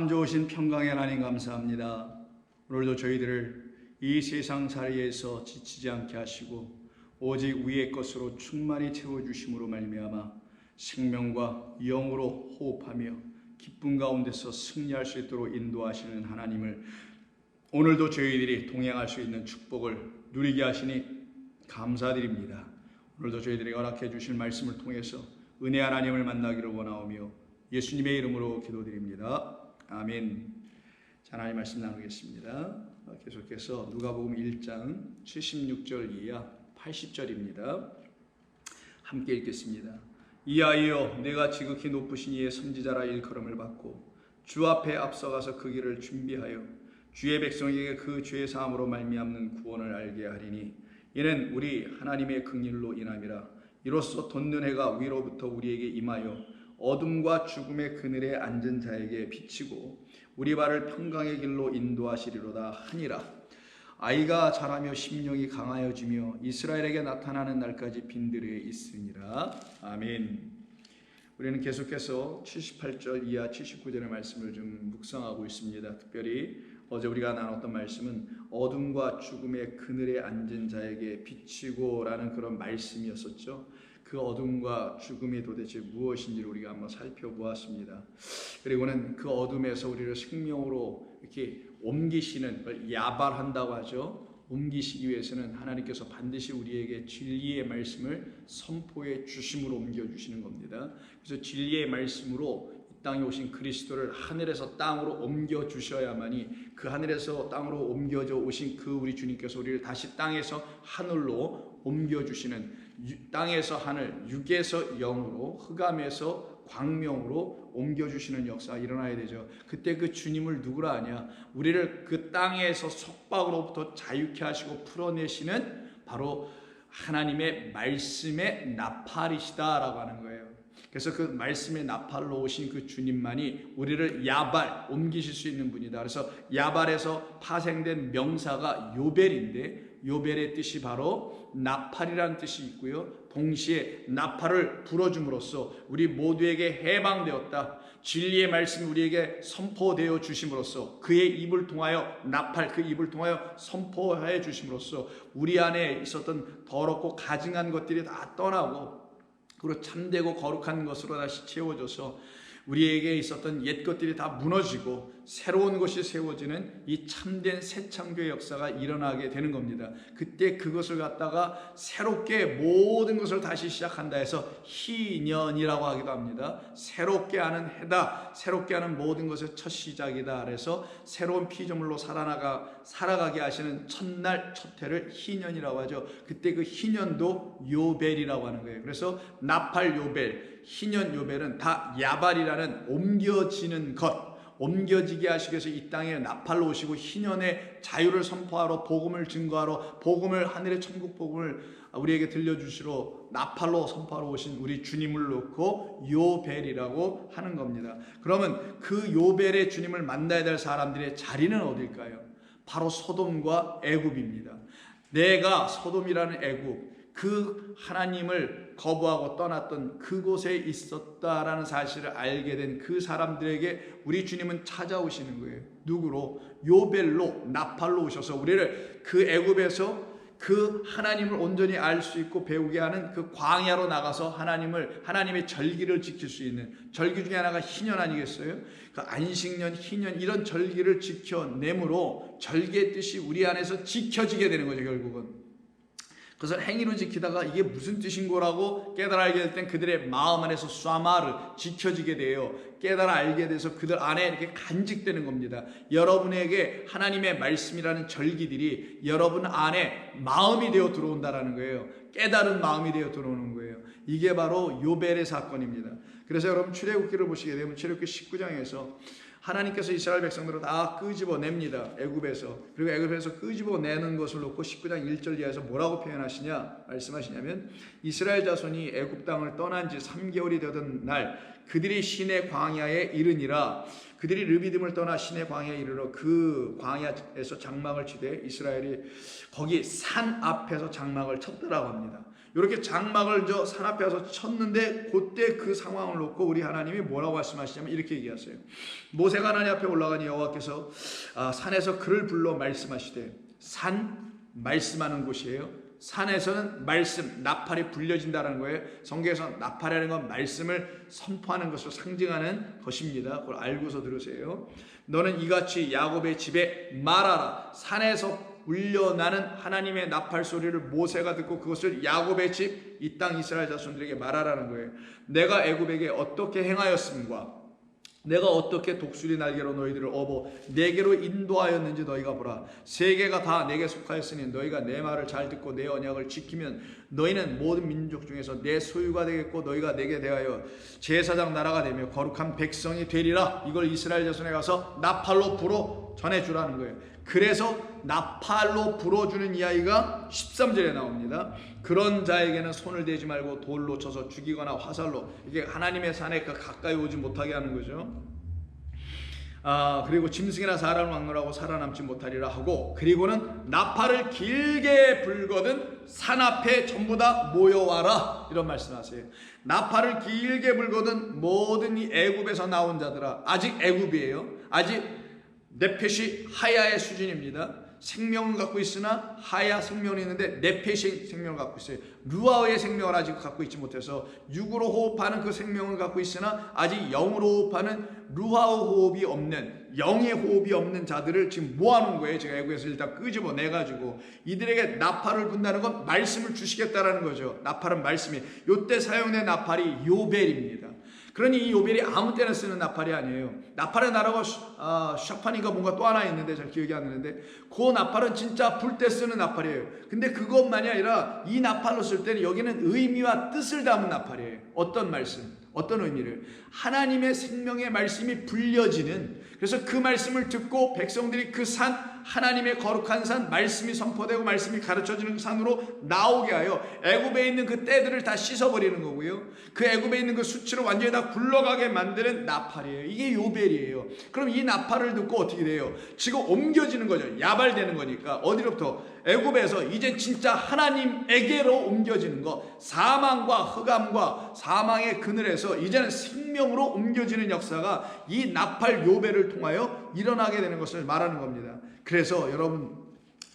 참 좋으신 평강의 하나님 감사합니다. 오늘도 저희들을 이 세상 살이에서 지치지 않게 하시고 오직 위의 것으로 충만히 채워주심으로 말미암아 생명과 영으로 호흡하며 기쁨 가운데서 승리할 수 있도록 인도하시는 하나님을 오늘도 저희들이 동행할 수 있는 축복을 누리게 하시니 감사드립니다. 오늘도 저희들에게 허락해 주실 말씀을 통해서 은혜 하나님을 만나기를 원하오며 예수님의 이름으로 기도드립니다. 아멘. 자, 하나님 말씀 나누겠습니다. 계속해서 누가복음 1장 76절 이하 80절입니다. 함께 읽겠습니다. 이하여 내가 지극히 높으신 이의 선지자라 일컬음을 받고 주 앞에 앞서가서 그 길을 준비하여 주의 백성에게 그 죄 사함으로 말미암는 구원을 알게 하리니 이는 우리 하나님의 긍휼로 인함이라. 이로써 돋는 해가 위로부터 우리에게 임하여 어둠과 죽음의 그늘에 앉은 자에게 비치고 우리 발을 평강의 길로 인도하시리로다 하니라. 아이가 자라며 심령이 강하여지며 이스라엘에게 나타나는 날까지 빈들에 있으니라. 아멘. 우리는 계속해서 78절 이하 79절의 말씀을 좀 묵상하고 있습니다. 특별히 어제 우리가 나눴던 말씀은 어둠과 죽음의 그늘에 앉은 자에게 비치고 라는 그런 말씀이었었죠. 그 어둠과 죽음이 도대체 무엇인지를 우리가 한번 살펴보았습니다. 그리고는 그 어둠에서 우리를 생명으로 이렇게 옮기시는 걸 야발한다고 하죠. 옮기시기 위해서는 하나님께서 반드시 우리에게 진리의 말씀을 선포해 주심으로 옮겨주시는 겁니다. 그래서 진리의 말씀으로 이 땅에 오신 그리스도를 하늘에서 땅으로 옮겨주셔야만이 그 하늘에서 땅으로 옮겨져 오신 그 우리 주님께서 우리를 다시 땅에서 하늘로 옮겨주시는 땅에서 하늘, 육에서 영으로, 흑암에서 광명으로 옮겨주시는 역사가 일어나야 되죠. 그때 그 주님을 누구라 하냐? 우리를 그 땅에서 속박으로부터 자유케 하시고 풀어내시는 바로 하나님의 말씀의 나팔이시다라고 하는 거예요. 그래서 그 말씀의 나팔로 오신 그 주님만이 우리를 야발, 옮기실 수 있는 분이다. 그래서 야발에서 파생된 명사가 요벨인데 요벨의 뜻이 바로 나팔이라는 뜻이 있고요. 동시에 나팔을 불어줌으로써 우리 모두에게 해방되었다. 진리의 말씀이 우리에게 선포되어 주심으로써 그의 입을 통하여 나팔, 그 입을 통하여 선포해 주심으로써 우리 안에 있었던 더럽고 가증한 것들이 다 떠나고 그리고 참되고 거룩한 것으로 다시 채워져서 우리에게 있었던 옛 것들이 다 무너지고 새로운 것이 세워지는 이 참된 새 창조의 역사가 일어나게 되는 겁니다. 그때 그것을 갖다가 새롭게 모든 것을 다시 시작한다 해서 희년이라고 하기도 합니다. 새롭게 하는 해다, 새롭게 하는 모든 것의 첫 시작이다. 그래서 새로운 피조물로 살아가게 하시는 첫날 첫 해를 희년이라고 하죠. 그때 그 희년도 요벨이라고 하는 거예요. 그래서 나팔 요벨, 희년 요벨은 다 야발이라는 옮겨지는 것, 옮겨지게 하시기 위해서 이 땅에 나팔로 오시고 희년의 자유를 선포하러 복음을 증거하러 복음을 하늘의 천국 복음을 우리에게 들려주시러 나팔로 선포하러 오신 우리 주님을 놓고 요벨이라고 하는 겁니다. 그러면 그 요벨의 주님을 만나야 될 사람들의 자리는 어딜까요? 바로 소돔과 애굽입니다. 내가 소돔이라는 애굽, 그 하나님을 거부하고 떠났던 그곳에 있었다라는 사실을 알게 된 그 사람들에게 우리 주님은 찾아오시는 거예요. 누구로? 요벨로, 나팔로 오셔서 우리를 그 애굽에서 그 하나님을 온전히 알 수 있고 배우게 하는 그 광야로 나가서 하나님의 절기를 지킬 수 있는 절기 중에 하나가 희년 아니겠어요? 그 안식년, 희년 이런 절기를 지켜내므로 절기의 뜻이 우리 안에서 지켜지게 되는 거죠, 결국은. 그것을 행위로 지키다가 이게 무슨 뜻인 거라고 깨달아 알게 될 땐 그들의 마음 안에서 쏴마르 지켜지게 돼요. 깨달아 알게 돼서 그들 안에 이렇게 간직되는 겁니다. 여러분에게 하나님의 말씀이라는 절기들이 여러분 안에 마음이 되어 들어온다라는 거예요. 깨달은 마음이 되어 들어오는 거예요. 이게 바로 요벨의 사건입니다. 그래서 여러분 출애굽기를 보시게 되면 출애굽기 19장에서 하나님께서 이스라엘 백성들을 다 끄집어냅니다. 애굽에서. 그리고 애굽에서 끄집어내는 것을 놓고 19장 1절 이하에서 뭐라고 말씀하시냐면 이스라엘 자손이 애굽 땅을 떠난 지 3개월이 되던 날 그들이 시내 광야에 이르니라. 그들이 르비딤을 떠나 시내 광야에 이르러 그 광야에서 장막을 치되 이스라엘이 거기 산 앞에서 장막을 쳤더라고 합니다. 이렇게 장막을 저 산 앞에서 쳤는데 그때 그 상황을 놓고 우리 하나님이 뭐라고 말씀하시냐면 이렇게 얘기하세요. 모세가 하나님 앞에 올라가니 여호와께서 산에서 그를 불러 말씀하시되, 산 말씀하는 곳이에요. 산에서는 말씀, 나팔이 불려진다는 거예요. 성경에서 나팔이라는 건 말씀을 선포하는 것을 상징하는 것입니다. 그걸 알고서 들으세요. 너는 이같이 야곱의 집에 말하라. 산에서 울려나는 하나님의 나팔 소리를 모세가 듣고 그것을 야곱의 집, 이 땅 이스라엘 자손들에게 말하라는 거예요. 내가 애굽에게 어떻게 행하였음과 내가 어떻게 독수리 날개로 너희들을 업어 내게로 인도하였는지 너희가 보라. 세계가 다 내게 속하였으니 너희가 내 말을 잘 듣고 내 언약을 지키면 너희는 모든 민족 중에서 내 소유가 되겠고 너희가 내게 대하여 제사장 나라가 되며 거룩한 백성이 되리라. 이걸 이스라엘 자손에 가서 나팔로 불어 전해주라는 거예요. 그래서 나팔로 불어주는 이야기가 13절에 나옵니다. 그런 자에게는 손을 대지 말고 돌로 쳐서 죽이거나 화살로, 이게 하나님의 산에 가까이 오지 못하게 하는 거죠. 그리고 짐승이나 사람을 막노라고 살아남지 못하리라 하고, 그리고는 나팔을 길게 불거든 산 앞에 전부 다 모여와라, 이런 말씀하세요. 나팔을 길게 불거든 모든 이 애굽에서 나온 자들아. 아직 애굽이에요. 아직 네펫이 하야의 수준입니다. 생명을 갖고 있으나 하야 생명이 있는데 네펫이 생명을 갖고 있어요. 루아의 생명을 아직 갖고 있지 못해서 육으로 호흡하는 그 생명을 갖고 있으나 아직 영으로 호흡하는 루아의 호흡이 없는, 영의 호흡이 없는 자들을 지금 모아놓은 거예요. 제가 애국에서 일단 끄집어내가지고 이들에게 나팔을 분다는 건 말씀을 주시겠다라는 거죠. 나팔은 말씀이, 요때 사용된 나팔이 요벨입니다. 그러니 이 요벨이 아무 때나 쓰는 나팔이 아니에요. 나팔의 나라가 샤파니가 뭔가 또 하나 있는데 잘 기억이 안 나는데, 그 나팔은 진짜 불 때 쓰는 나팔이에요. 근데 그것만이 아니라 이 나팔로 쓸 때는 여기는 의미와 뜻을 담은 나팔이에요. 어떤 말씀, 어떤 의미를, 하나님의 생명의 말씀이 불려지는, 그래서 그 말씀을 듣고 백성들이 그 산, 하나님의 거룩한 산, 말씀이 선포되고 말씀이 가르쳐지는 산으로 나오게 하여 애굽에 있는 그 때들을 다 씻어버리는 거고요. 그 애굽에 있는 그 수치를 완전히 다 굴러가게 만드는 나팔이에요. 이게 요벨이에요. 그럼 이 나팔을 듣고 어떻게 돼요? 지금 옮겨지는 거죠. 야발되는 거니까. 어디로부터? 애굽에서 이제 진짜 하나님에게로 옮겨지는 거. 사망과 흑암과 사망의 그늘에서 이제는 생명으로 옮겨지는 역사가 이 나팔 요벨을 통하여 일어나게 되는 것을 말하는 겁니다. 그래서 여러분,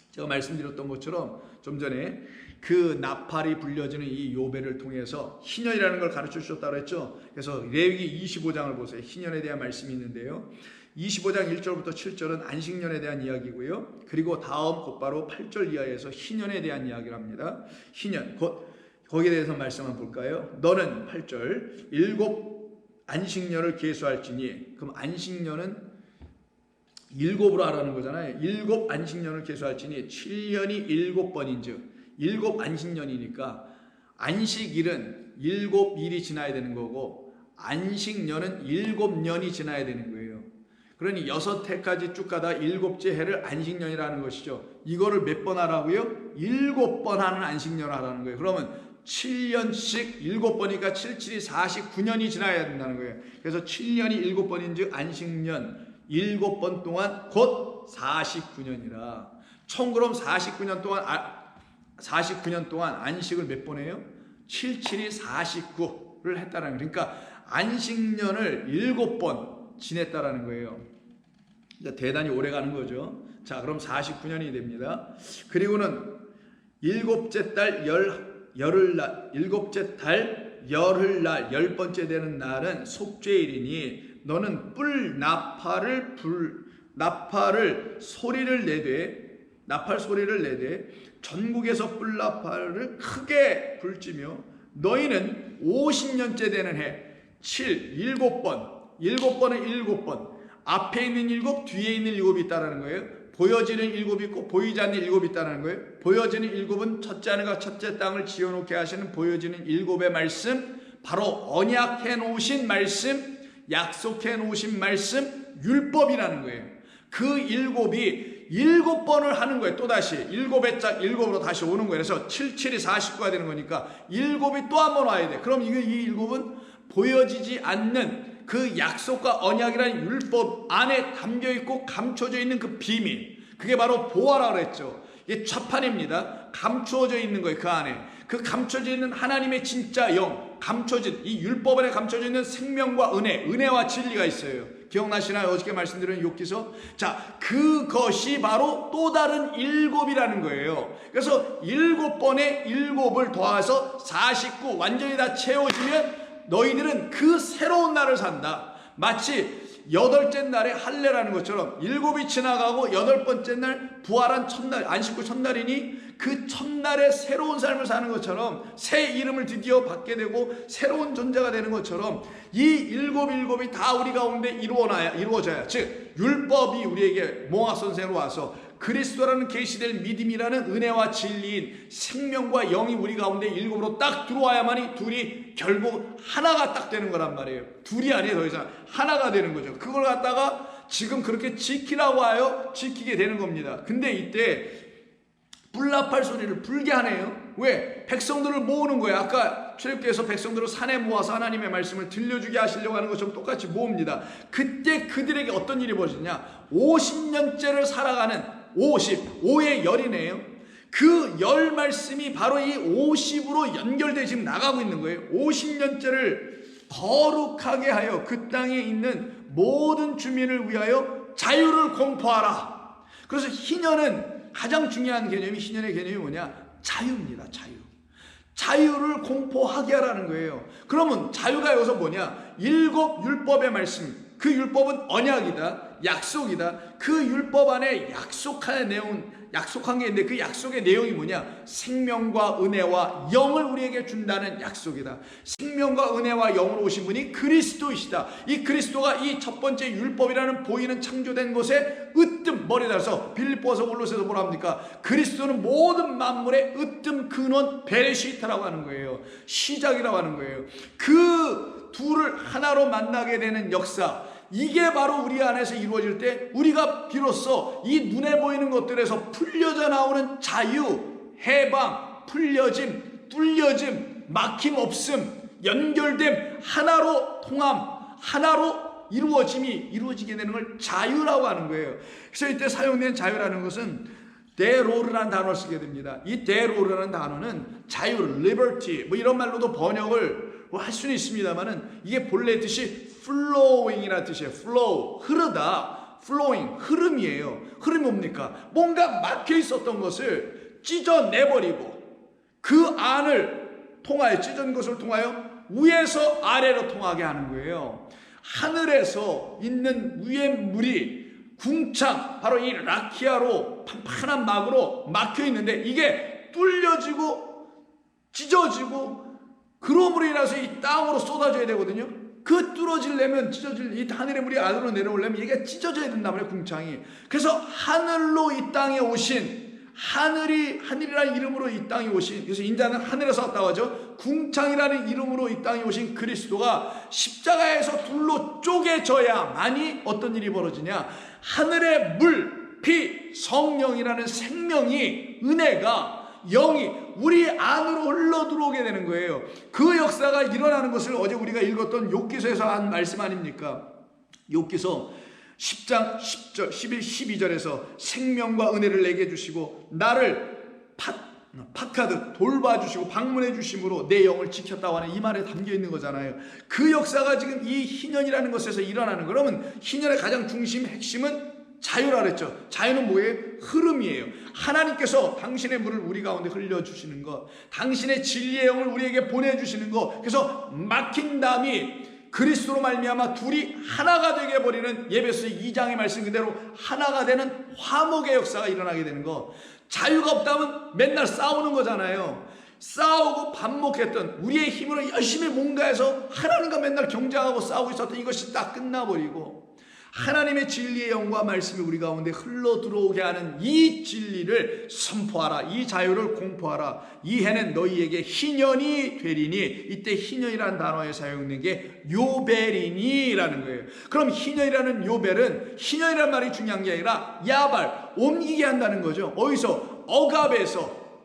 제가 말씀드렸던 것처럼 좀 전에 그 나팔이 불려지는 이 요벨을 통해서 희년이라는 걸 가르쳐 주셨다고 했죠. 그래서 레위기 25장을 보세요. 희년에 대한 말씀이 있는데요. 25장 1절부터 7절은 안식년에 대한 이야기고요. 그리고 다음 곧바로 8절 이하에서 희년에 대한 이야기를 합니다. 희년, 거기에 대해서 말씀 한번 볼까요? 너는 8절, 7 안식년을 계수할지니, 그럼 안식년은 7으로 하라는 거잖아요. 7 안식년을 계수할지니 7년이 7번인즉 7 안식년이니까 안식일은 7일이 지나야 되는 거고 안식년은 7년이 지나야 되는 거예요. 그러니 6해까지 쭉 가다 7째 해를 안식년이라는 것이죠. 이거를 몇 번 하라고요? 7번 하는 안식년을 하라는 거예요. 그러면 7년씩 7번이니까 7, 7이 49년이 지나야 된다는 거예요. 그래서 7년이 7번인즉 안식년 7번 동안 곧 49년이라. 총 그럼 49년 동안 안식을 몇 번 해요? 7, 7이 49를 했다는 거예요. 그러니까 안식년을 7번 지냈다라는 거예요. 대단히 오래 가는 거죠. 자, 그럼 49년이 됩니다. 그리고는 7째 달 열흘날, 7째 달 열흘날 10번째 되는 날은 속죄일이니 너는 나팔 소리를 내되 전국에서 뿔나팔을 크게 불지며 너희는 50년째 되는 해 7번 7번은 앞에 있는 7, 뒤에 있는 7이 있다는 거예요. 보여지는 7이 있고 보이지 않는 7이 있다는 거예요. 보여지는 7은 첫째 하늘과 첫째 땅을 지어놓게 하시는 보여지는 7의 말씀, 바로 언약해 놓으신 말씀, 약속해 놓으신 말씀, 율법이라는 거예요. 그 7이 7번을 하는 거예요. 또다시 7으로 다시 오는 거예요. 그래서 7, 7이 49가 되는 거니까 7이 또 한 번 와야 돼. 그럼 이 7은 보여지지 않는 그 약속과 언약이라는 율법 안에 담겨 있고 감춰져 있는 그 비밀, 그게 바로 보화라고 그랬죠. 이게 좌판입니다. 감추어져 있는 거예요. 그 안에 그 감춰져 있는 하나님의 진짜 영, 감춰진 이 율법 안에 감춰져 있는 생명과 은혜와 진리가 있어요. 기억나시나요? 어저께 말씀드린 욥기서. 자, 그것이 바로 또 다른 일곱이라는 거예요. 그래서 7번에 7을 더해서 49 완전히 다 채워지면 너희들은 그 새로운 날을 산다. 마치 8째 날에 할례라는 것처럼 7이 지나가고 8번째 날 부활한 첫날, 안식구 첫날이니 그 첫날에 새로운 삶을 사는 것처럼 새 이름을 드디어 받게 되고 새로운 존재가 되는 것처럼 이 일곱이 다 우리 가운데 이루어져야, 즉 율법이 우리에게 몽학 선생으로 와서 그리스도라는 계시될 믿음이라는 은혜와 진리인 생명과 영이 우리 가운데 7으로 딱 들어와야만이 둘이 결국 하나가 딱 되는 거란 말이에요. 둘이 아니에요. 더 이상 하나가 되는 거죠. 그걸 갖다가 지금 그렇게 지키라고 하여 지키게 되는 겁니다. 근데 이때 불나팔 소리를 불게 하네요. 왜? 백성들을 모으는 거예요. 아까 출애굽기에서 백성들을 산에 모아서 하나님의 말씀을 들려주게 하시려고 하는 것처럼 똑같이 모읍니다. 그때 그들에게 어떤 일이 벌어지냐? 50년째를 살아가는 5의 열이네요. 그 열 말씀이 바로 이 50으로 연결돼 지금 나가고 있는 거예요. 50년째를 거룩하게 하여 그 땅에 있는 모든 주민을 위하여 자유를 공포하라. 그래서 희년은 가장 중요한 개념이, 희년의 개념이 뭐냐? 자유입니다. 자유를 공포하게 하라는 거예요. 그러면 자유가 여기서 뭐냐? 7 율법의 말씀, 그 율법은 언약이다, 약속이다. 그 율법 안에 약속한 게 있는데 그 약속의 내용이 뭐냐? 생명과 은혜와 영을 우리에게 준다는 약속이다. 생명과 은혜와 영으로 오신 분이 그리스도이시다. 이 그리스도가 이 첫 번째 율법이라는 보이는 창조된 것에 으뜸 머리 달아서 빌립보서 골로새서 뭐라 합니까? 그리스도는 모든 만물의 으뜸 근원 베레시타라고 하는 거예요. 시작이라고 하는 거예요. 그 둘을 하나로 만나게 되는 역사, 이게 바로 우리 안에서 이루어질 때 우리가 비로소 이 눈에 보이는 것들에서 풀려져 나오는 자유, 해방, 풀려짐, 뚫려짐, 막힘없음, 연결됨, 하나로 통함, 하나로 이루어지게 되는 걸 자유라고 하는 거예요. 그래서 이때 사용된 자유라는 것은 데로르라는 단어를 쓰게 됩니다. 이 데로르라는 단어는 자유, liberty 뭐 이런 말로도 번역을 할 수는 있습니다만은 이게 본래 뜻이 flowing이라는 뜻이에요. flow, 흐르다, flowing, 흐름이에요. 흐름이 뭡니까? 뭔가 막혀 있었던 것을 찢어내버리고 그 안을 통하여, 찢은 것을 통하여 위에서 아래로 통하게 하는 거예요. 하늘에서 있는 위의 물이 궁창, 바로 이 라키아로 판판한 막으로 막혀 있는데 이게 뚫려지고 찢어지고 그러므로 인해서 이 땅으로 쏟아져야 되거든요. 그 뚫어지려면 이 하늘의 물이 안으로 내려오려면 이게 찢어져야 된단 말이에요. 궁창이. 그래서 하늘로 이 땅에 오신, 하늘이라는 이름으로 이 땅에 오신, 그래서 인자는 하늘에서 왔다고 하죠. 궁창이라는 이름으로 이 땅에 오신 그리스도가 십자가에서 둘로 쪼개져야만이 어떤 일이 벌어지냐? 하늘의 물, 피, 성령이라는 생명이, 은혜가, 영이 우리 안으로 흘러 들어오게 되는 거예요. 그 역사가 일어나는 것을 어제 우리가 읽었던 욥기서에서 한 말씀 아닙니까? 욥기서 10장 10절, 11, 12절에서 생명과 은혜를 내게 주시고 나를 팍하듯 돌봐주시고 방문해 주심으로 내 영을 지켰다고 하는 이 말에 담겨 있는 거잖아요. 그 역사가 지금 이 희년이라는 것에서 일어나는, 그러면 희년의 가장 중심, 핵심은 자유라 그랬죠. 자유는 뭐예요? 흐름이에요. 하나님께서 당신의 물을 우리 가운데 흘려주시는 것, 당신의 진리의 영을 우리에게 보내주시는 것, 그래서 막힌 담이 그리스도로 말미암아 둘이 하나가 되게 해버리는, 예배서 2장의 말씀 그대로 하나가 되는 화목의 역사가 일어나게 되는 것. 자유가 없다면 맨날 싸우는 거잖아요. 싸우고 반목했던, 우리의 힘으로 열심히 뭔가 해서 하나님과 맨날 경쟁하고 싸우고 있었던 이것이 딱 끝나버리고 하나님의 진리의 영과 말씀이 우리 가운데 흘러 들어오게 하는 이 진리를 선포하라. 이 자유를 공포하라. 이 해는 너희에게 희년이 되리니, 이때 희년이라는 단어에 사용된 게 요벨이니라는 거예요. 그럼 희년이라는 요벨은, 희년이라는 말이 중요한 게 아니라 야발, 옮기게 한다는 거죠. 어디서? 억압에서,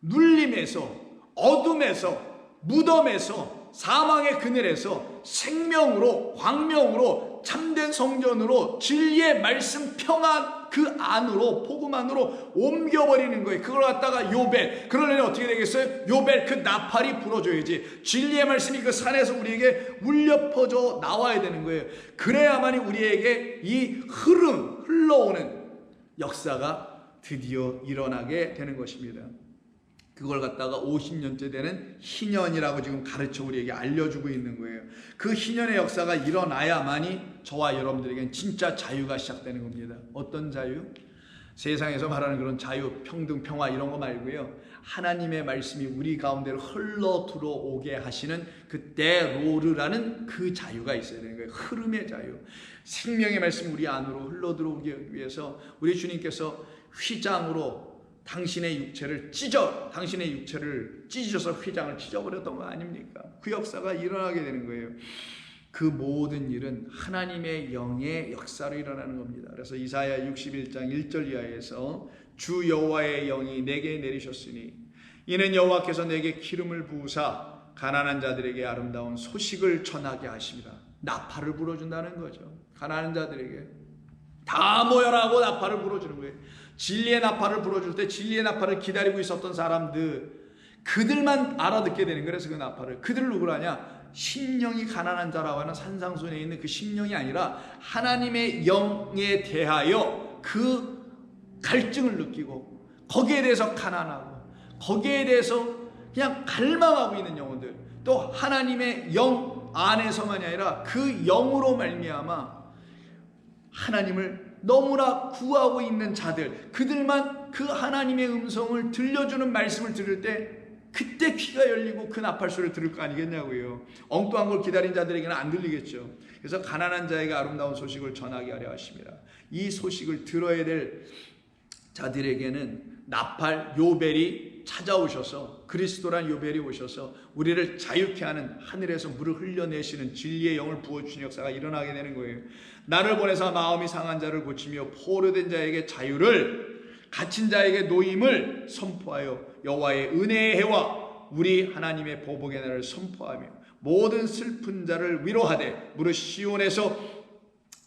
눌림에서, 어둠에서 무덤에서 사망의 그늘에서 생명으로 광명으로 참된 성전으로 진리의 말씀 평안 그 안으로 복음 안으로 옮겨버리는 거예요. 그걸 갖다가 요벨, 그러려면 어떻게 되겠어요? 요벨 그 나팔이 불어줘야지. 진리의 말씀이 그 산에서 우리에게 울려 퍼져 나와야 되는 거예요. 그래야만이 우리에게 이 흘러오는 역사가 드디어 일어나게 되는 것입니다. 그걸 갖다가 50년째 되는 희년이라고 지금 가르쳐 우리에게 알려주고 있는 거예요. 그 희년의 역사가 일어나야만이 저와 여러분들에겐 진짜 자유가 시작되는 겁니다. 어떤 자유? 세상에서 말하는 그런 자유, 평등, 평화 이런 거 말고요. 하나님의 말씀이 우리 가운데로 흘러 들어오게 하시는 그 데로르라는 그 자유가 있어야 되는 거예요. 흐름의 자유. 생명의 말씀이 우리 안으로 흘러 들어오기 위해서 우리 주님께서 휘장으로 당신의 육체를 찢어서 휘장을 찢어버렸던 거 아닙니까? 그 역사가 일어나게 되는 거예요. 그 모든 일은 하나님의 영의 역사로 일어나는 겁니다. 그래서 이사야 61장 1절 이하에서 주 여호와의 영이 내게 내리셨으니 이는 여호와께서 내게 기름을 부으사 가난한 자들에게 아름다운 소식을 전하게 하십니다. 나팔을 불어준다는 거죠. 가난한 자들에게 다 모여라고 나팔을 불어주는 거예요. 진리의 나팔을 불어줄 때 진리의 나팔을 기다리고 있었던 사람들, 그들만 알아듣게 되는 거예요. 그래서 그 나팔을, 그들 누구라냐? 심령이 가난한 자라고 하는 산상순에 있는 그 심령이 아니라 하나님의 영에 대하여 그 갈증을 느끼고 거기에 대해서 가난하고 거기에 대해서 그냥 갈망하고 있는 영혼들, 또 하나님의 영 안에서만이 아니라 그 영으로 말미암아 하나님을 너무나 구하고 있는 자들, 그들만 그 하나님의 음성을 들려주는 말씀을 들을 때 그때 귀가 열리고 그 나팔 소리를 들을 거 아니겠냐고요. 엉뚱한 걸 기다린 자들에게는 안 들리겠죠. 그래서 가난한 자에게 아름다운 소식을 전하게 하려 하십니다. 이 소식을 들어야 될 자들에게는 나팔 요벨이 찾아오셔서, 그리스도란 요벨이 오셔서 우리를 자유케 하는, 하늘에서 물을 흘려내시는 진리의 영을 부어주시는 역사가 일어나게 되는 거예요. 나를 보내서 마음이 상한 자를 고치며 포로된 자에게 자유를, 갇힌 자에게 노임을 선포하여 여호와의 은혜의 해와 우리 하나님의 보복의 날을 선포하며 모든 슬픈 자를 위로하되 무릇 시온에서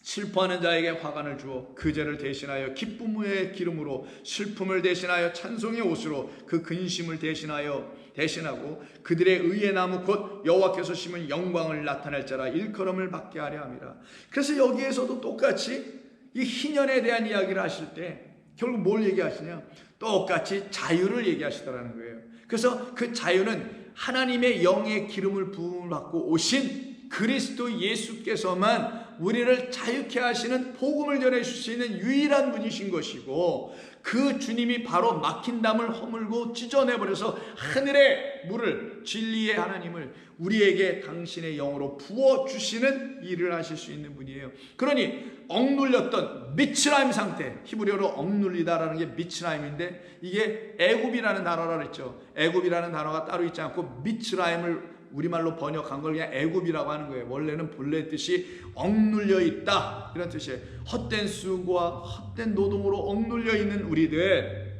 슬퍼하는 자에게 화관을 주어 그 죄를 대신하여 기쁨의 기름으로, 슬픔을 대신하여 찬송의 옷으로 그 근심을 대신하고 그들의 의의 나무 곧 여호와께서 심은 영광을 나타낼 자라 일컬음을 받게 하려 함이라. 그래서 여기에서도 똑같이 이 희년에 대한 이야기를 하실 때 결국 뭘 얘기하시냐? 똑같이 자유를 얘기하시더라는 거예요. 그래서 그 자유는 하나님의 영의 기름을 부음을 받고 오신 그리스도 예수께서만 우리를 자유케 하시는, 복음을 전해줄 수 있는 유일한 분이신 것이고, 그 주님이 바로 막힌 담을 허물고 찢어내버려서 하늘의 물을, 진리의 하나님을 우리에게 당신의 영으로 부어주시는 일을 하실 수 있는 분이에요. 그러니 억눌렸던 미츠라임 상태, 히브리어로 억눌리다라는 게 미츠라임인데 이게 애굽이라는 단어라 그랬죠. 애굽이라는 단어가 따로 있지 않고 미츠라임을 우리말로 번역한 걸 그냥 애굽이라고 하는 거예요. 원래는 본래 뜻이 억눌려 있다 이런 뜻이에요. 헛된 수고와 헛된 노동으로 억눌려 있는 우리들,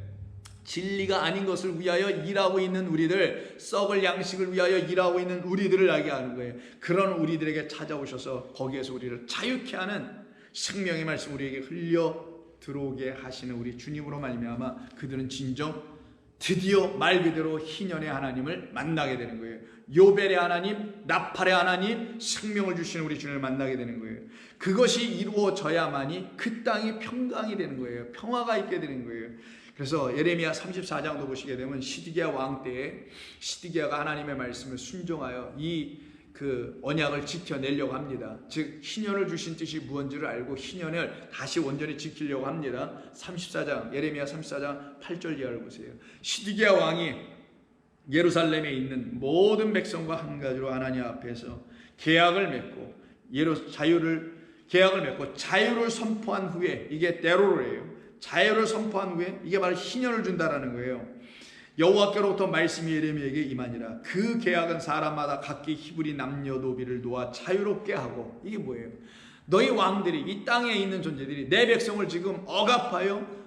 진리가 아닌 것을 위하여 일하고 있는 우리들, 썩을 양식을 위하여 일하고 있는 우리들을 알게 하는 거예요. 그런 우리들에게 찾아오셔서 거기에서 우리를 자유케 하는 생명의 말씀 우리에게 흘려 들어오게 하시는 우리 주님으로 말미암아 그들은 진정 드디어 말 그대로 희년의 하나님을 만나게 되는 거예요. 요벨의 하나님, 나팔의 하나님, 생명을 주시는 우리 주님을 만나게 되는 거예요. 그것이 이루어져야만이 그 땅이 평강이 되는 거예요. 평화가 있게 되는 거예요. 그래서 예레미야 34장도 보시게 되면 시드기야 왕 때에 시드기야가 하나님의 말씀을 순종하여 그 언약을 지켜내려고 합니다. 즉 희년을 주신 뜻이 무언지를 알고 희년을 다시 온전히 지키려고 합니다. 34장, 예레미야 34장 8절 이하를 보세요. 시드기야 왕이 예루살렘에 있는 모든 백성과 한 가지로 하나님 앞에서 계약을 맺고 자유를 선포한 후에, 이게 데로르예요. 자유를 선포한 후에 이게 바로 희년을 준다라는 거예요. 여호와께로부터 말씀이 예레미야에게 임하니라. 그 계약은 사람마다 각기 히브리 남녀노비를 놓아 자유롭게 하고, 이게 뭐예요? 너희 왕들이, 이 땅에 있는 존재들이 내 백성을 지금 억압하여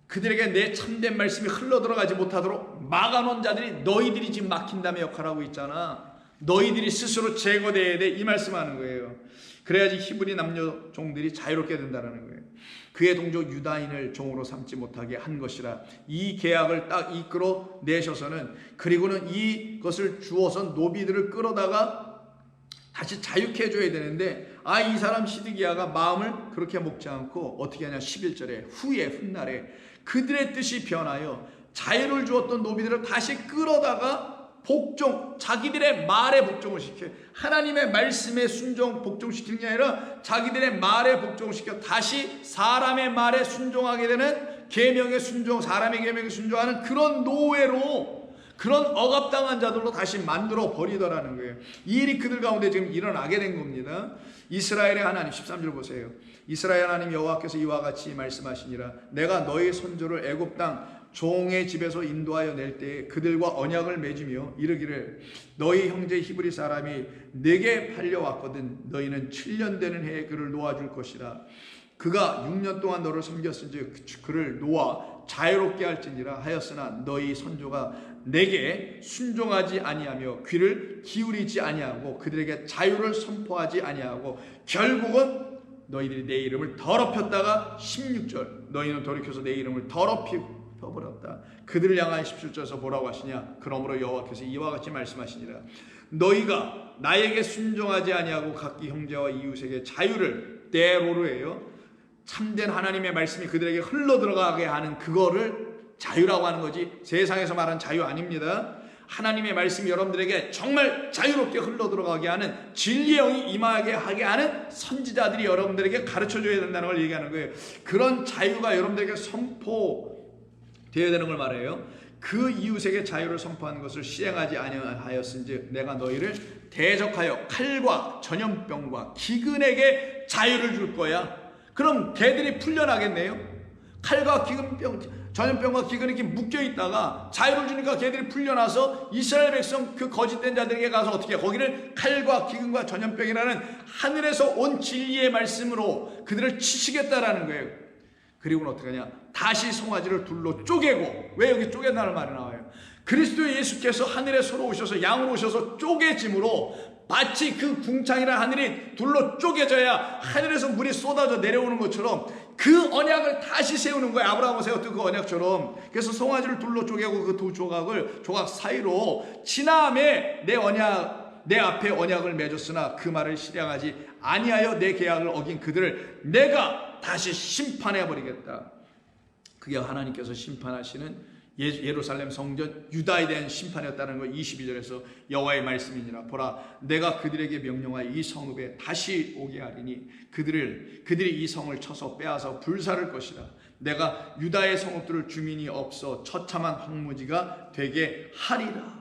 그들에게 내 참된 말씀이 흘러들어가지 못하도록 막아놓은 자들이 너희들이 지금 막힌 다음에 역할하고 있잖아. 너희들이 스스로 제거되어야 돼, 이 말씀하는 거예요. 그래야지 히브리 남녀 종들이 자유롭게 된다는 거예요. 그의 동족 유다인을 종으로 삼지 못하게 한 것이라. 이 계약을 딱 이끌어 내셔서는, 그리고는 이것을 주어서 노비들을 끌어다가 다시 자유케 해줘야 되는데, 이 사람 시드기야가 마음을 그렇게 먹지 않고 어떻게 하냐. 11절에 후에 훗날에 그들의 뜻이 변하여 자유를 주었던 노비들을 다시 끌어다가 복종, 자기들의 말에 복종을 시켜. 하나님의 말씀에 순종, 복종시키는 게 아니라 자기들의 말에 복종을 시켜 다시 사람의 말에 순종하게 되는, 계명에 순종, 사람의 계명에 순종하는 그런 노예로, 그런 억압당한 자들로 다시 만들어 버리더라는 거예요. 이 일이 그들 가운데 지금 일어나게 된 겁니다. 이스라엘의 하나님, 13절 보세요. 이스라엘 하나님 여호와께서 이와 같이 말씀하시니라. 내가 너희 선조를 애굽 땅 종의 집에서 인도하여 낼 때에 그들과 언약을 맺으며 이르기를, 너희 형제 히브리 사람이 내게 팔려왔거든 너희는 7년 되는 해에 그를 놓아줄 것이라. 그가 6년 동안 너를 섬겼은즉 그를 놓아 자유롭게 할지니라 하였으나 너희 선조가 내게 순종하지 아니하며 귀를 기울이지 아니하고 그들에게 자유를 선포하지 아니하고 결국은 너희들이 내 이름을 더럽혔다가 16절 너희는 돌이켜서 내 이름을 더럽혀버렸다. 그들을 향하여 17절에서 뭐라고 하시냐. 그러므로 여호와께서 이와 같이 말씀하시니라. 너희가 나에게 순종하지 아니하고 각기 형제와 이웃에게 자유를, 때로로예요, 참된 하나님의 말씀이 그들에게 흘러들어가게 하는 그거를 자유라고 하는 거지, 세상에서 말하는 자유 아닙니다. 하나님의 말씀이 여러분들에게 정말 자유롭게 흘러들어가게 하는, 진리의 영이 임하게 하게 하는 선지자들이 여러분들에게 가르쳐줘야 된다는 걸 얘기하는 거예요. 그런 자유가 여러분들에게 선포되어야 되는 걸 말해요. 그 이웃에게 자유를 선포하는 것을 시행하지 아니하였은즉 내가 너희를 대적하여 칼과 전염병과 기근에게 자유를 줄 거야. 그럼 걔들이 풀려나겠네요. 칼과 기근병, 전염병과 기근이 이렇게 묶여있다가 자유를 주니까 걔들이 풀려나서 이스라엘 백성 그 거짓된 자들에게 가서 어떻게 해? 거기를 칼과 기근과 전염병이라는 하늘에서 온 진리의 말씀으로 그들을 치시겠다라는 거예요. 그리고는 어떻게 하냐. 다시 송아지를 둘로 쪼개고. 왜 여기 쪼갠다는 말이 나와요? 그리스도 예수께서 하늘에서 오셔서 양으로 오셔서 쪼개짐으로 마치 그 궁창이나 하늘이 둘로 쪼개져야 하늘에서 물이 쏟아져 내려오는 것처럼 그 언약을 다시 세우는 거예요. 아브라함을 세웠던 그 언약처럼. 그래서 송아지를 둘로 쪼개고 그 두 조각을 조각 사이로 지남에 내 앞에 언약을 맺었으나 그 말을 실행하지 아니하여 내 계약을 어긴 그들을 내가 다시 심판해버리겠다. 그게 하나님께서 심판하시는 예루살렘 성전 유다에 대한 심판이었다는 거 22절에서 여호와의 말씀이니라. 보라 내가 그들에게 명령하여 이 성읍에 다시 오게 하리니 그들이 이 성을 쳐서 빼앗아 불사를 것이라. 내가 유다의 성읍들을 주민이 없어 처참한 황무지가 되게 하리라.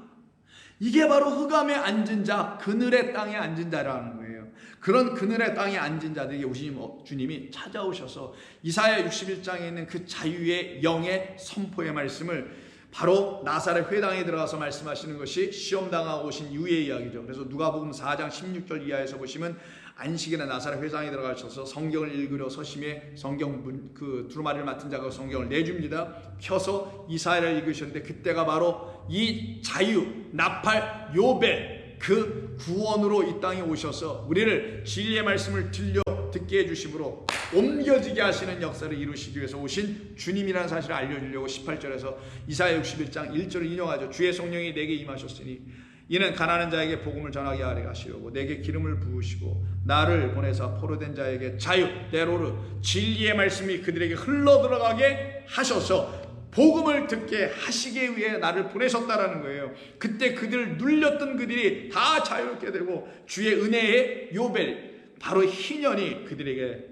이게 바로 흑암에 앉은 자, 그늘의 땅에 앉은 자라는 거예요. 그런 그늘의 땅에 앉은 자들에게 오신 주님이 찾아오셔서 이사야 61장에 있는 그 자유의 영의 선포의 말씀을 바로 나사렛 회당에 들어가서 말씀하시는 것이 시험당하고 오신 이후의 이야기죠. 그래서 누가복음 4장 16절 이하에서 보시면 안식일에 나사렛 회당에 들어가셔서 성경을 읽으려 서심에 성경 그 두루마리를 맡은 자가 성경을 내줍니다. 켜서 이사야를 읽으셨는데 그때가 바로 이 자유, 나팔, 요벨 그 구원으로 이 땅에 오셔서 우리를 진리의 말씀을 들려 듣게 해주심으로 옮겨지게 하시는 역사를 이루시기 위해서 오신 주님이라는 사실을 알려주려고 18절에서 이사야 61장 1절을 인용하죠. 주의 성령이 내게 임하셨으니 이는 가난한 자에게 복음을 전하게 하시려고 내게 기름을 부으시고 나를 보내사 포로된 자에게 자유, 때로르 진리의 말씀이 그들에게 흘러들어가게 하셔서 복음을 듣게 하시기 위해 나를 보내셨다라는 거예요. 그때 그들 눌렸던 그들이 다 자유롭게 되고 주의 은혜의 요벨, 바로 희년이 그들에게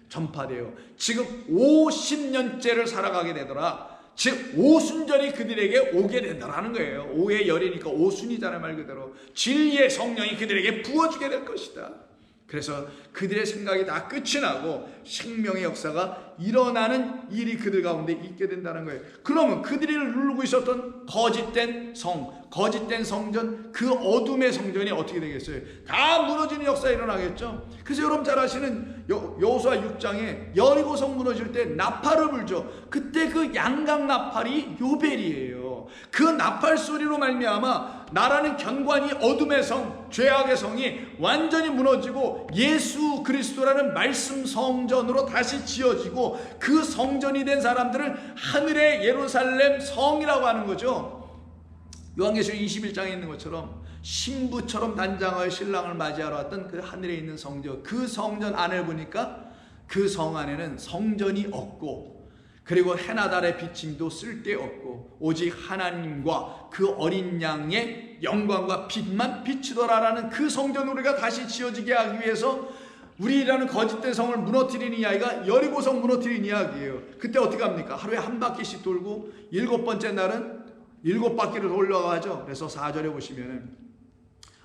전파되어 지금 50년째를 살아가게 되더라. 즉 오순절이 그들에게 오게 된다라는 거예요. 오의 열이니까 오순이잖아요. 말 그대로 진리의 성령이 그들에게 부어주게 될 것이다. 그래서 그들의 생각이 다 끝이 나고 생명의 역사가 일어나는 일이 그들 가운데 있게 된다는 거예요. 그러면 그들이 누르고 있었던 거짓된 성, 거짓된 성전, 그 어둠의 성전이 어떻게 되겠어요? 다 무너지는 역사가 일어나겠죠. 그래서 여러분 잘 아시는 여호수아 6장에 여리고성 무너질 때 나팔을 불죠. 그때 그 양각 나팔이 요벨이에요. 거예요. 그 나팔 소리로 말미암아 나라는 견고하니 어둠의 성, 죄악의 성이 완전히 무너지고 예수 그리스도라는 말씀 성전으로 다시 지어지고 그 성전이 된 사람들을 하늘의 예루살렘 성이라고 하는 거죠. 요한계시록 21장에 있는 것처럼 신부처럼 단장하여 신랑을 맞이하러 왔던 그 하늘에 있는 성전, 그 성전 안을 보니까 그 성 안에는 성전이 없고, 그리고 해나 달의 비침도 쓸데없고 오직 하나님과 그 어린 양의 영광과 빛만 비치더라라는 그 성전 우리가 다시 지어지게 하기 위해서 우리라는 거짓된 성을 무너뜨리는 이야기가 여리고성 무너뜨리는 이야기예요. 그때 어떻게 합니까? 하루에 한 바퀴씩 돌고 7번째 날은 7바퀴를 돌려가죠. 그래서 4절에 보시면은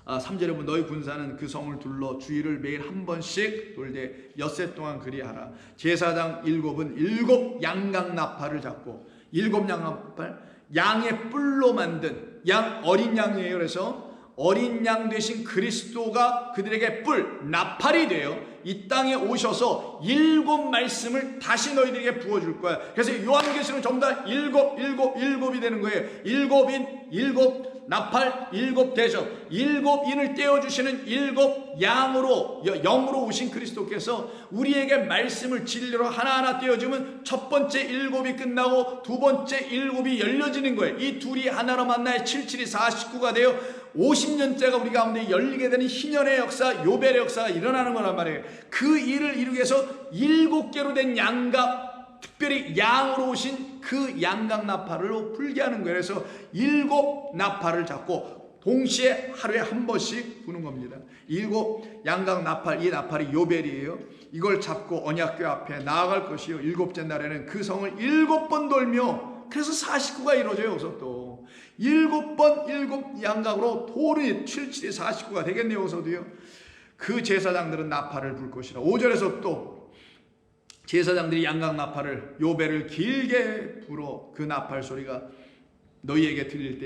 3절에 보면 너희 군사는 그 성을 둘러 주위를 매일 한 번씩 돌되 엿새 동안 그리하라. 제사장 7은 7 양각 나팔을 잡고, 7 양나팔, 양의 뿔로 만든 양, 어린 양이에요. 그래서 어린 양 되신 그리스도가 그들에게 뿔, 나팔이 되어 이 땅에 오셔서 7 말씀을 다시 너희들에게 부어줄 거야. 그래서 요한계시록은 전부 다 7이 되는 거예요. 7인, 7 나팔, 7 대접, 7인을 떼어주시는 7 양으로, 영으로 오신 그리스도께서 우리에게 말씀을 진리로 하나하나 떼어주면 첫 번째 7이 끝나고 두 번째 7이 열려지는 거예요. 이 둘이 하나로 만나야 77이 49가 되어 50년째가 우리 가운데 열리게 되는 희년의 역사, 요벨의 역사가 일어나는 거란 말이에요. 그 일을 이루기 위해서 7개로 된 양각, 특별히 양으로 오신 그 양각 나팔로 불게 하는 거예요. 그래서 7 나팔을 잡고 동시에 하루에 한 번씩 부는 겁니다. 7 양각 나팔, 이 나팔이 요벨이에요. 이걸 잡고 언약궤 앞에 나아갈 것이요. 7째 날에는 그 성을 7번 돌며, 그래서 49가 이루어져요. 여기서 또 7번 7 양각으로 돌이 77이 49가 되겠네요. 여기서도요. 그 제사장들은 나팔을 불 것이라. 5절에서 또 제사장들이 양각 나팔을, 요벨을 길게 불어 그 나팔 소리가 너희에게 들릴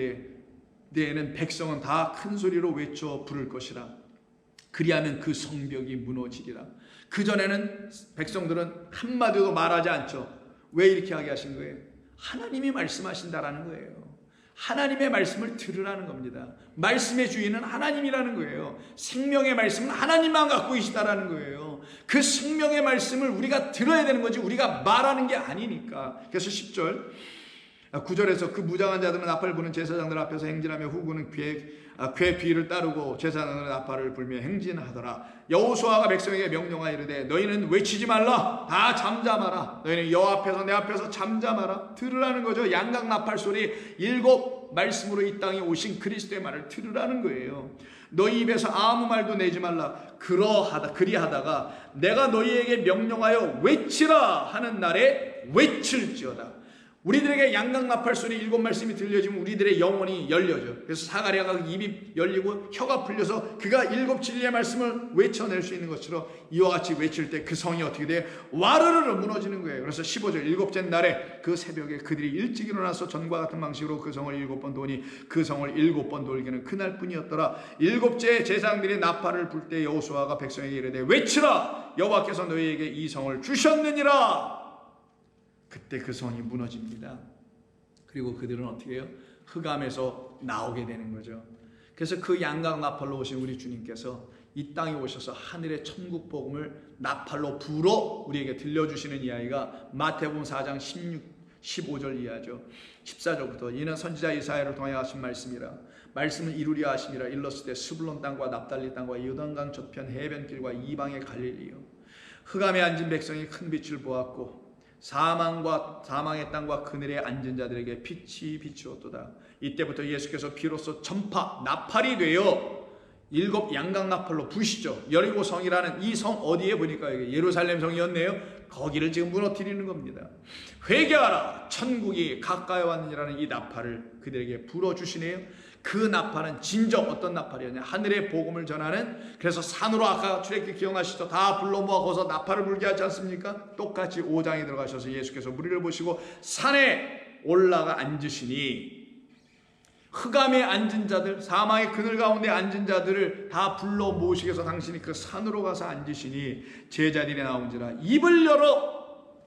때에는 백성은 다 큰 소리로 외쳐 부를 것이라. 그리하면 그 성벽이 무너지리라. 그전에는 백성들은 한마디도 말하지 않죠. 왜 이렇게 하게 하신 거예요? 하나님이 말씀하신다라는 거예요. 하나님의 말씀을 들으라는 겁니다. 말씀의 주인은 하나님이라는 거예요. 생명의 말씀은 하나님만 갖고 계시다라는 거예요. 그 생명의 말씀을 우리가 들어야 되는 거지 우리가 말하는 게 아니니까. 그래서 10절 9절에서 그 무장한 자들은 나팔을 부는 제사장들 앞에서 행진하며 후구는 궤 뒤를 따르고 제사장들은 나팔을 불며 행진하더라. 여호수아가 백성에게 명령하여 이르되 너희는 외치지 말라. 다 잠잠하라. 너희는 여호와 앞에서 내 앞에서 잠잠하라. 들으라는 거죠. 양각 나팔 소리 7 말씀으로 이 땅에 오신 그리스도의 말을 들으라는 거예요. 너희 입에서 아무 말도 내지 말라. 그리하다가 내가 너희에게 명령하여 외치라 하는 날에 외칠지어다. 우리들에게 양각 나팔 소리 7 말씀이 들려지면 우리들의 영혼이 열려져. 그래서 사가랴가 입이 열리고 혀가 풀려서 그가 7 진리의 말씀을 외쳐낼 수 있는 것처럼 이와 같이 외칠 때 그 성이 어떻게 돼요? 와르르르 무너지는 거예요. 그래서 15절 7째 날에 그 새벽에 그들이 일찍 일어나서 전과 같은 방식으로 그 성을 7번 도니 그 성을 7번 돌기는 그날뿐이었더라. 7째 제사장들이 나팔을 불 때 여호수아가 백성에게 이르되 외치라. 여호와께서 너희에게 이 성을 주셨느니라. 그때 그 성이 무너집니다. 그리고 그들은 어떻게 해요? 흑암에서 나오게 되는 거죠. 그래서 그 양각 나팔로 오신 우리 주님께서 이 땅에 오셔서 하늘의 천국 복음을 나팔로 불어 우리에게 들려주시는 이야기가 마태복음 4장 15절 이하죠. 14절부터 이는 선지자 이사야를 통하여 하신 말씀이라. 말씀을 이루려 하심이라. 일렀을 때 스불론 땅과 납달리 땅과 요단강 저편 해변길과 이방의 갈릴리요. 흑암에 앉은 백성이 큰 빛을 보았고 사망의 땅과 그늘에 앉은 자들에게 빛이 비추었도다. 이때부터 예수께서 비로소 전파 나팔이 되어 7 양각 나팔로 부시죠. 여리고성이라는 이 성 어디에 보니까 예루살렘 성이었네요. 거기를 지금 무너뜨리는 겁니다. 회개하라 천국이 가까이 왔느니라는 이 나팔을 그들에게 불어주시네요. 그 나팔은 진정 어떤 나팔이었냐? 하늘의 복음을 전하는, 그래서 산으로 아까 출애굽기 기억하시죠? 다 불러 모아 거기서 나팔을 불게 하지 않습니까? 똑같이 5장에 들어가셔서 예수께서 무리를 보시고 산에 올라가 앉으시니 흑암에 앉은 자들, 사망의 그늘 가운데 앉은 자들을 다 불러 모으시기 위해서 당신이 그 산으로 가서 앉으시니 제자들이 나온지라 입을 열어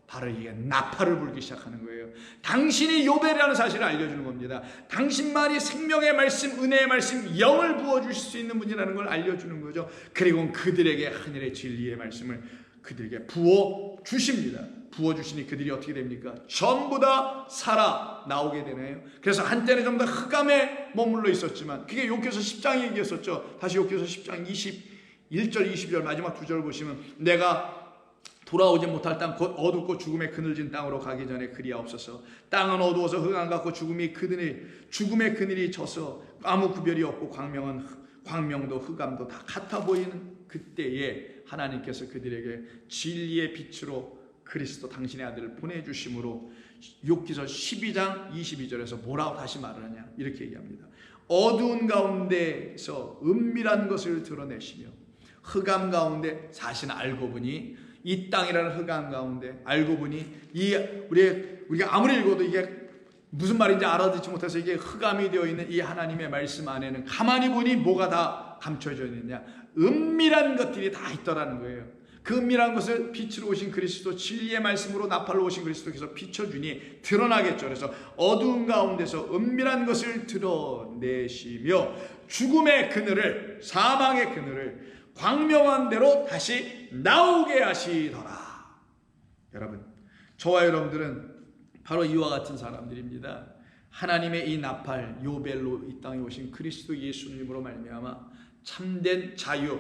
바로 이게 나팔을 불기 시작하는 거예요. 당신이 요배라는 사실을 알려주는 겁니다. 당신만이 생명의 말씀, 은혜의 말씀, 영을 부어주실 수 있는 분이라는 걸 알려주는 거죠. 그리고 그들에게 하늘의 진리의 말씀을 그들에게 부어주십니다. 부어주시니 그들이 어떻게 됩니까? 전부 다 살아 나오게 되네요. 그래서 한때는 좀 더 흑암에 머물러 있었지만, 그게 욥기서 10장 얘기였었죠. 다시 욥기서 10장 21절 22절 마지막 두 절 보시면, 내가 돌아오지 못할 땅 곧 어둡고 죽음의 그늘진 땅으로 가기 전에 그리하옵소서. 땅은 어두워서 흑암 같고 죽음의 그늘이 져서 아무 구별이 없고 광명도 흑암도 다 같아 보이는 그때에 하나님께서 그들에게 진리의 빛으로 그리스도 당신의 아들을 보내주심으로 욥기서 12장 22절에서 뭐라고 다시 말을 하냐, 이렇게 얘기합니다. 어두운 가운데서 은밀한 것을 드러내시며 흑암 가운데, 사실은 알고 보니 이 땅이라는 흑암 가운데 알고 보니 우리가 아무리 읽어도 이게 무슨 말인지 알아듣지 못해서 이게 흑암이 되어 있는 이 하나님의 말씀 안에는 가만히 보니 뭐가 다 감춰져 있느냐, 은밀한 것들이 다 있더라는 거예요. 그 은밀한 것을 빛으로 오신 그리스도, 진리의 말씀으로 나팔로 오신 그리스도께서 비춰주니 드러나겠죠. 그래서 어두운 가운데서 은밀한 것을 드러내시며 죽음의 그늘을, 사망의 그늘을 광명한 대로 다시 나오게 하시더라. 여러분, 저와 여러분들은 바로 이와 같은 사람들입니다. 하나님의 이 나팔 요벨로 이 땅에 오신 그리스도 예수님으로 말미암아 참된 자유,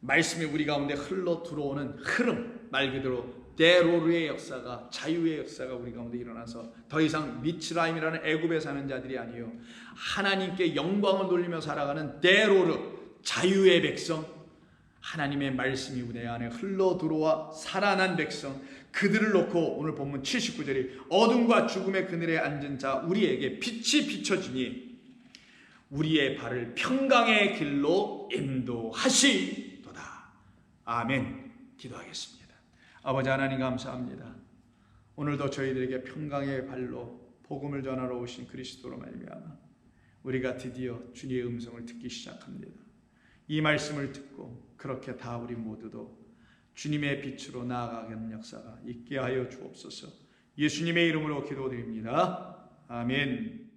말씀이 우리 가운데 흘러 들어오는 흐름, 말 그대로 데로르의 역사가, 자유의 역사가 우리 가운데 일어나서 더 이상 미츠라임이라는 애굽에 사는 자들이 아니요, 하나님께 영광을 돌리며 살아가는 데로르, 자유의 백성, 하나님의 말씀이 우리 안에 흘러 들어와 살아난 백성, 그들을 놓고 오늘 본문 79절이 어둠과 죽음의 그늘에 앉은 자 우리에게 빛이 비춰지니 우리의 발을 평강의 길로 인도하시도다. 아멘. 기도하겠습니다. 아버지 하나님 감사합니다. 오늘도 저희들에게 평강의 발로 복음을 전하러 오신 그리스도로 말미암아 우리가 드디어 주님의 음성을 듣기 시작합니다. 이 말씀을 듣고 그렇게 다 우리 모두도 주님의 빛으로 나아가는 역사가 있게 하여 주옵소서. 예수님의 이름으로 기도드립니다. 아멘.